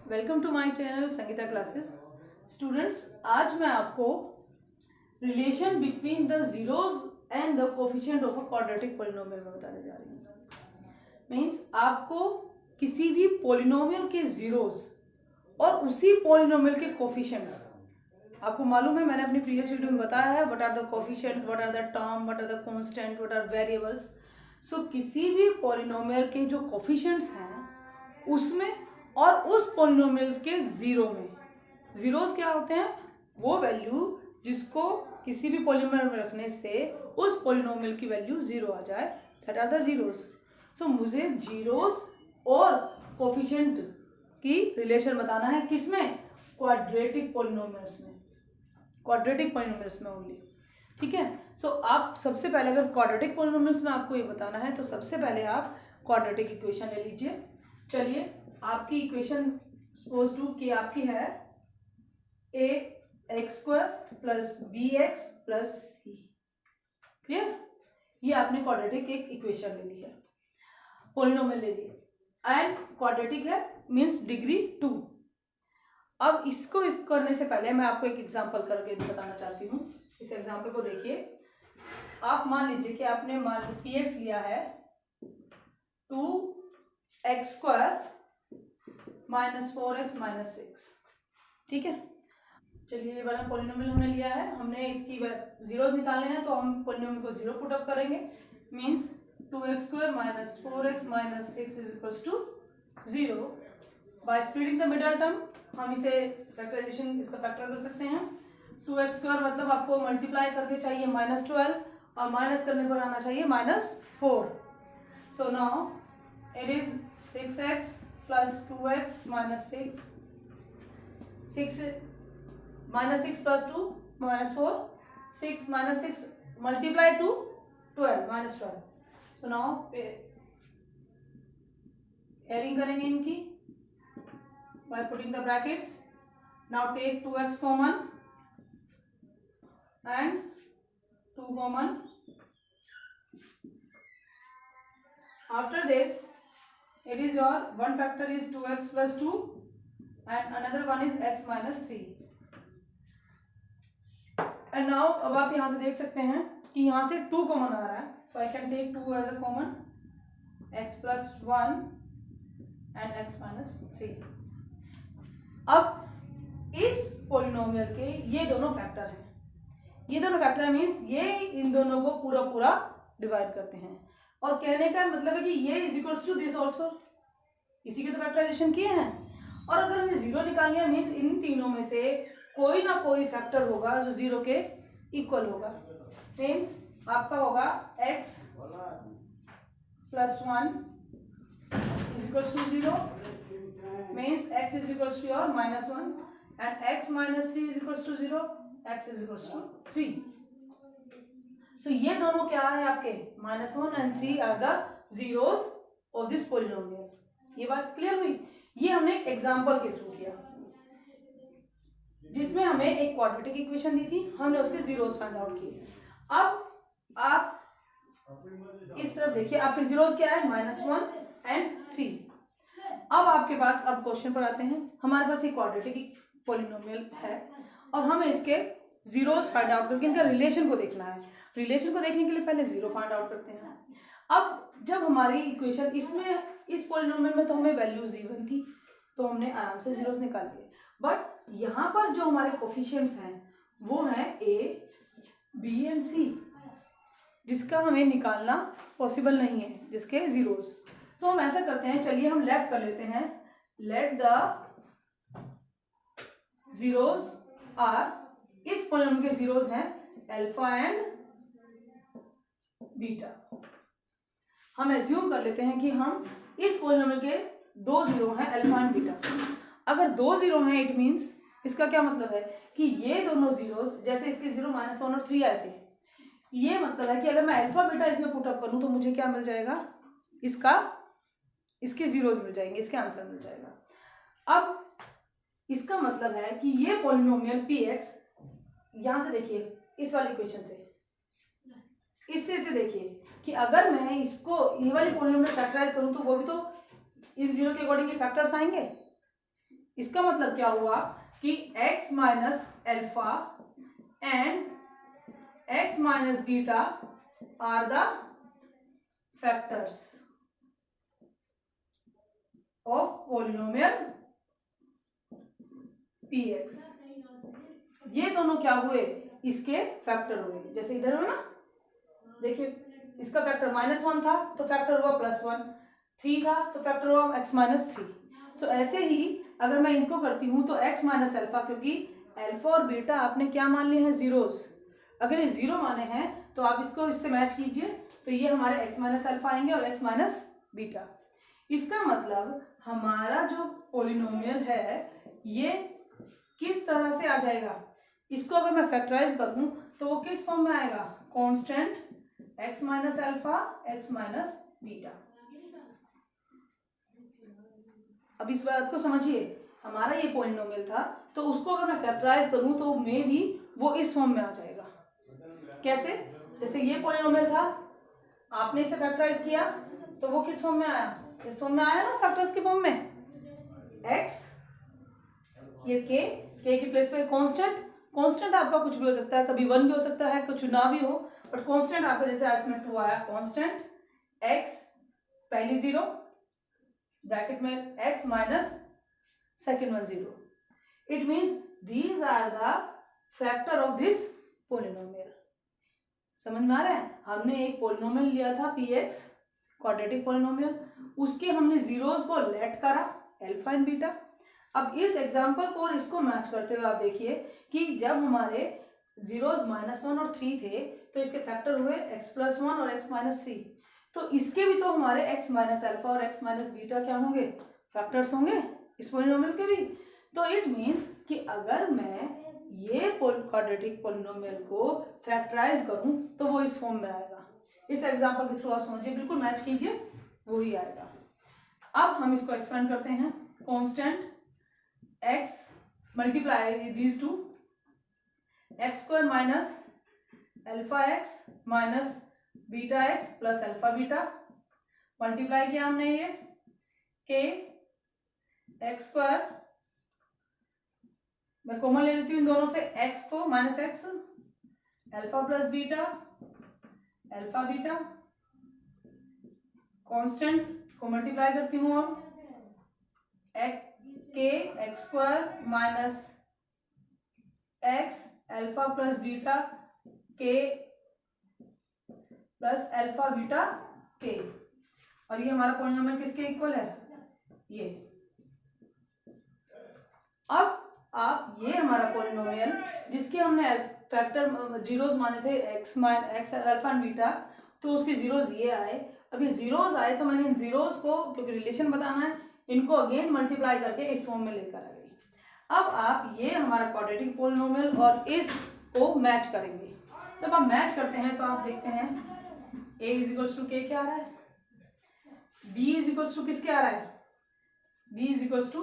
Welcome to my channel Sangeeta classes. Students, आज मैं आपको relation between the zeros and the coefficient of a quadratic polynomial में बताने जा रही हूँ। मीन्स आपको किसी भी पॉलिनोमियल के जीरोस और उसी पॉलिनोमियल के कोफिशिएंट्स, आपको मालूम है मैंने अपनी प्रीवियस वीडियो में बताया है what are the coefficient, what are the term, what are the constant, what are variables. So किसी भी पॉलिनोमियल के जो कोफिशिएंट्स हैं उसमें और उस पॉलिनोमियल्स के जीरो में, जीरोस क्या होते हैं? वो वैल्यू जिसको किसी भी पॉलिनोमियल में रखने से उस पॉलिनोमियल की वैल्यू जीरो आ जाए, दैट आर द जीरोस। सो मुझे जीरोस और कोफिशिएंट की रिलेशन बताना है, किसमें? क्वाड्रेटिक पॉलिनोमियल्स में, क्वाड्रेटिक पॉलिनोमियल्स में ओनली। ठीक है। सो आप सबसे पहले अगर क्वाड्रेटिक पॉलिनोमियल्स में आपको ये बताना है तो सबसे पहले आप क्वाड्रेटिक इक्वेशन ले लीजिए। चलिए, आपकी इक्वेशन सपोज टू कि आपकी है a x square plus b x plus c. Clear? ये आपने क्वाड्रेटिक एक इक्वेशन ले ली है, पॉलिनोमियल ले ली है एंड क्वाड्रेटिक है, मींस डिग्री 2। अब इसको करने से पहले मैं आपको एक एग्जांपल करके बताना चाहती हूँ। इस एग्जांपल को देखिए। आप मान लीजिए कि आपने मान पी एक्स लिया है 2x square minus 4x minus 6। ठीक है। चलिए, ये वाला पॉलिनोमियल हमने लिया है, हमने इसकी जीरोस निकालने हैं तो हम पॉलिनोमियल को जीरो पुट अप करेंगे। Means 2x square minus 4x minus 6 is equals to 0। By splitting the middle term हम इसे फैक्टराइजेशन, इसका फैक्टर कर सकते हैं। 2x स्क्वायर मतलब आपको मल्टीप्लाई करके चाहिए -12 और माइनस करने पर आना चाहिए -4। So now it is 6x plus 2x minus 6 minus 6 plus 2 minus 4, 6 minus 6 multiply to 12 minus 12. So now pairing करेंगे इनकी by putting the brackets. Now take 2x common and 2 common. After this, it is your one factor is 2x plus 2 and another one is x minus 3. And now अब आप यहां से देख सकते हैं कि यहां से 2 कॉमन आ रहा है, so I can take 2 as a common, x plus 1 and x minus 3। अब इस पॉलिनोमियल के ये दोनों फैक्टर हैं, ये दोनों फैक्टर मीन्स ये इन दोनों को पूरा पूरा डिवाइड करते हैं। और कहने का मतलब है कि ये is equals to this also, इसी के तो फैक्टराइजेशन किए हैं। और अगर हमें जीरो निकालनी है मीन्स इन तीनों में से कोई ना कोई फैक्टर होगा जो जीरो के इक्वल होगा। मीन्स आपका होगा x plus 1 is equals to 0, means x is equals to your -1 and x minus 3 is equals to 0, x is equals to 3। So ये दोनों क्या है आपके? -1 and 3 are the zeros of this polynomial. ये बात क्लियर हुई? ये हमने एक एग्जाम्पल के थ्रू किया जिसमें हमें एक क्वाड्रेटिक इक्वेशन दी थी, हमने उसके जीरोस फाइंड आउट किए। अब आप इस तरफ देखिए, आपके जीरोस क्या है? -1 एंड 3। अब आपके पास, अब क्वेश्चन पर आते हैं, हमारे पास एक क्वाड्रेटिक पॉलिनोमियल है और हमें इसके जीरोस फाइंड आउट करके इनका रिलेशन को देखना है। रिलेशन को देखने के लिए पहले जीरो फाइंड आउट करते हैं। अब जब हमारी इक्वेशन इसमें, इस पॉलिनोमियल में तो हमें वैल्यूज दी हुई थी तो हमने आराम से जीरोस निकाल लिए, बट यहाँ पर जो हमारे कोफिशिएंट्स हैं वो हैं a, b एंड c, जिसका हमें निकालना पॉसिबल नहीं है, जिसके जीरोस। तो हम ऐसा करते हैं, चलिए हम लेट कर लेते हैं, लेट द जीरोस आर, इस पॉलिनोमियल के जीरोस हैं अल्फा एंड बीटा। हम एज्यूम कर लेते हैं कि हम इस पॉलिनोमियल के दो जीरो हैं अल्फा एंड बीटा। अगर दो जीरो हैं इट मीन्स, इसका क्या मतलब है कि ये दोनों जीरोस, जैसे इसके जीरो -1 और 3 आए थे, ये मतलब है कि अगर मैं अल्फा बीटा इसमें पुट अप करूं तो मुझे क्या मिल जाएगा? इसके जीरोस मिल जाएंगे, इसके आंसर मिल जाएगा। अब इसका मतलब है कि ये पॉलिनोमियल पी एक्स, यहां से देखिए इस वाली इक्वेशन से, इससे देखिए कि अगर मैं इसको ये वाली पॉलिनोमियल फैक्टराइज करूं तो वो भी तो इन जीरो के अकॉर्डिंग ये फैक्टर्स आएंगे। इसका मतलब क्या हुआ कि x minus alpha and x minus beta are the factors of polynomial px। ये दोनों क्या हुए, इसके फैक्टर हुए। जैसे इधर हुआ ना, देखिए इसका फैक्टर -1 था तो फैक्टर हुआ +1, 3 था तो फैक्टर हुआ x माइनस 3। सो ऐसे ही अगर मैं इनको करती हूँ तो x माइनस अल्फा, क्योंकि अल्फा और बीटा आपने क्या मान लिए हैं, जीरोस। अगर ये जीरो माने हैं तो आप इसको इससे मैच कीजिए, तो ये हमारे x माइनस अल्फा आएंगे और x माइनस बीटा। इसका मतलब हमारा जो पोलिनोमियल है ये किस तरह से आ जाएगा, इसको अगर मैं फैक्टराइज करूं तो वो किस फॉर्म में आएगा, constant x minus alpha x minus beta. अब इस बात को समझिए, हमारा ये पॉलिनोमियल था तो उसको अगर मैं फैक्टराइज करूं तो मे भी वो इस फॉर्म में आ जाएगा। कैसे, जैसे ये पॉलिनोमियल था, आपने इसे फैक्टराइज किया तो वो किस फॉर्म में आया, इस फॉर्म में आया ना, फैक्टर्स के फॉर्म में। x, ये k की प्लेस पे कांस्टेंट, कांस्टेंट आपका कुछ भी हो सकता है, कभी 1 भी हो सकता है, कुछ ना भी हो, बट कांस्टेंट आपका जैसे इसमें 2 आया, कांस्टेंट x पहली 0 ब्रैकेट में x minus second one 0। It means these are the factor of this polynomial. समझ में आ रहा है, हमने एक पोलिनोमियल लिया था px, क्वाड्रेटिक पोलिनोमियल, उसके हमने जीरोस को लेट करा अल्फा एंड बीटा। अब इस एग्जांपल को और इसको मैच करते हुए आप देखिए कि जब हमारे जीरोस -1 और 3 थे तो इसके फैक्टर हुए x+1 और x माइनस 3, तो इसके भी तो हमारे x माइनस अल्फा और x माइनस बीटा क्या होंगे, फैक्टर्स होंगे इस पोलिनोमियल के भी। तो इट मीन्स कि अगर मैं ये क्वाड्रेटिक पोलिनोमियल को फैक्टराइज करूं तो वो इस फॉर्म में आएगा। इस एग्जांपल के थ्रू आप समझिए, बिल्कुल मैच कीजिए, वो ही आएगा। अब हम इसको एक्सपेंड करते हैं, constant x multiply these two, x² minus alpha x minus beta x plus alpha beta, multiply किया हमने ये k x², मैं कॉमन ले लेती हूँ इन दोनों से, x को minus x, alpha plus beta alpha beta, constant को मल्टीप्लाई करती हूँ अब, k x² minus x alpha plus beta k plus alpha beta k, और ये हमारा पॉलिनोमियल किसके इक्वल है, ये। अब आप ये हमारा पॉलिनोमियल जिसके हमने फैक्टर जीरोस माने थे x अल्फा एंड बीटा, तो उसके जीरोस ये आए। अब ये जीरोस आए तो मैंने इन जीरोस को, क्योंकि रिलेशन बताना है, इनको अगेन मल्टीप्लाई करके इस फॉर्म में लेकर आ गई। अब आप ये हमारा क्वाड्रेटिक पॉलिनोमियल और इस को मैच करेंगे। जब आप मैच करते हैं तो आप देखते हैं a इज टू k क्या आ रहा है, b इज टू किसके आ रहा है, b is to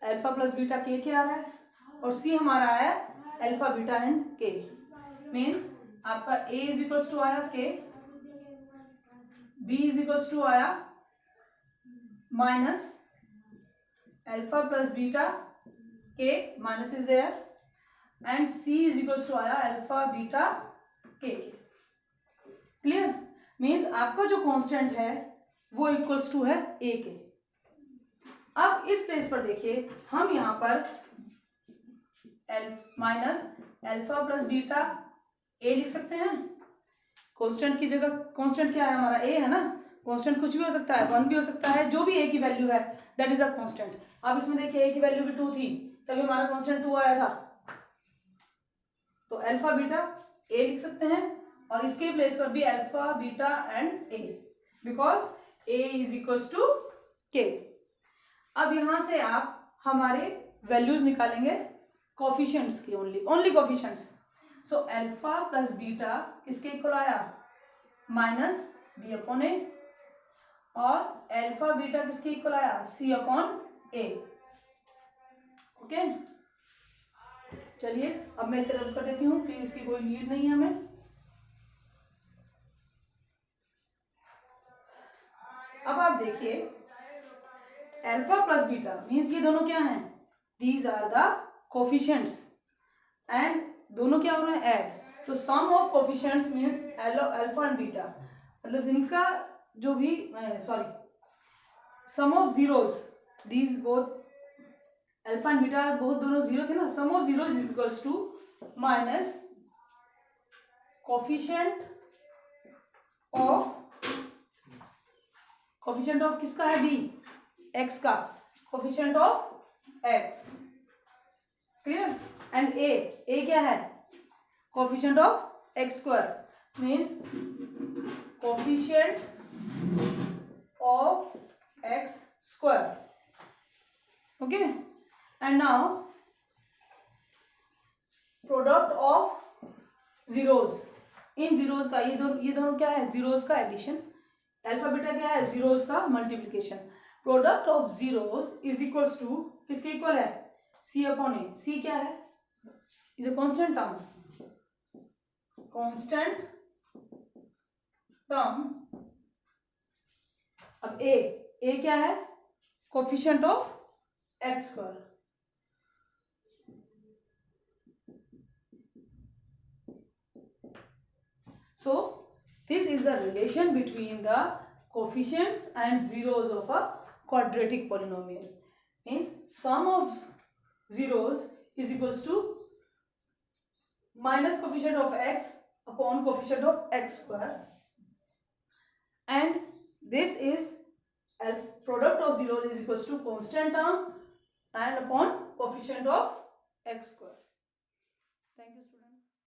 alpha plus beta k क्या आ रहा है, और c हमारा आया alpha beta and k। Means आपका a इज टू आया k, b इज टू आया minus alpha plus beta k, minus is there, and c is equals to आया alpha beta k। Clear, means आपका जो constant है वो equals to है a के। अब इस प्लेस पर देखिए, हम यहाँ पर minus alpha plus beta a लिख सकते हैं, कांस्टेंट की जगह, कांस्टेंट क्या है हमारा a है ना, कांस्टेंट कुछ भी हो सकता है, 1 भी हो सकता है, जो भी a की वैल्यू है दैट इज अ कांस्टेंट। अब इसमें देखिए a की वैल्यू भी 2 थी, तभी हमारा कांस्टेंट 2 आया था, तो अल्फा बीटा a लिख सकते हैं, और इसके प्लेस पर भी alpha beta and a, because a is equals to k। अब यहां से आप हमारे वैल्यूज निकालेंगे कोफिशिएंट्स की, only coefficients. So alpha plus beta किसके इक्वल आया, माइनस b अपॉन a, और अल्फा बीटा किसके इक्वल आया, c अपॉन a। ओके, चलिए अब मैं इसे रद्द कर देती हूँ कि इसकी कोई नीड नहीं है हमें। अब आप देखिए अल्फा प्लस बीटा मीन्स ये दोनों क्या हैं, these are the coefficients and दोनों क्या हो रहे हैं, ऐड। तो sum of coefficients means alpha and beta, मतलब इनका जो भी sorry sum of zeros, these both alpha and beta both दोनों जीरो थे ना, sum of zero is equals to minus coefficient of किसका है, बी, एक्स का, coefficient of x, clear. And a क्या है, coefficient of x square means coefficient of x square, okay. And now product of zeros, in zeros का ये दोनों क्या है, जीरोज का एडिशन, अल्फा बीटा क्या है, जीरोज का multiplication. Product of zeros is equals to किसके इक्वल है, सी अपॉन ए। सी क्या है, इज अ कांस्टेंट टर्म। अब ए क्या है, coefficient of x square. So this is the relation between the coefficients and zeros of a quadratic polynomial. Means sum of zeros is equals to minus coefficient of x upon coefficient of x square, and this is product of zeros is equals to constant term and upon coefficient of x square. Thank you.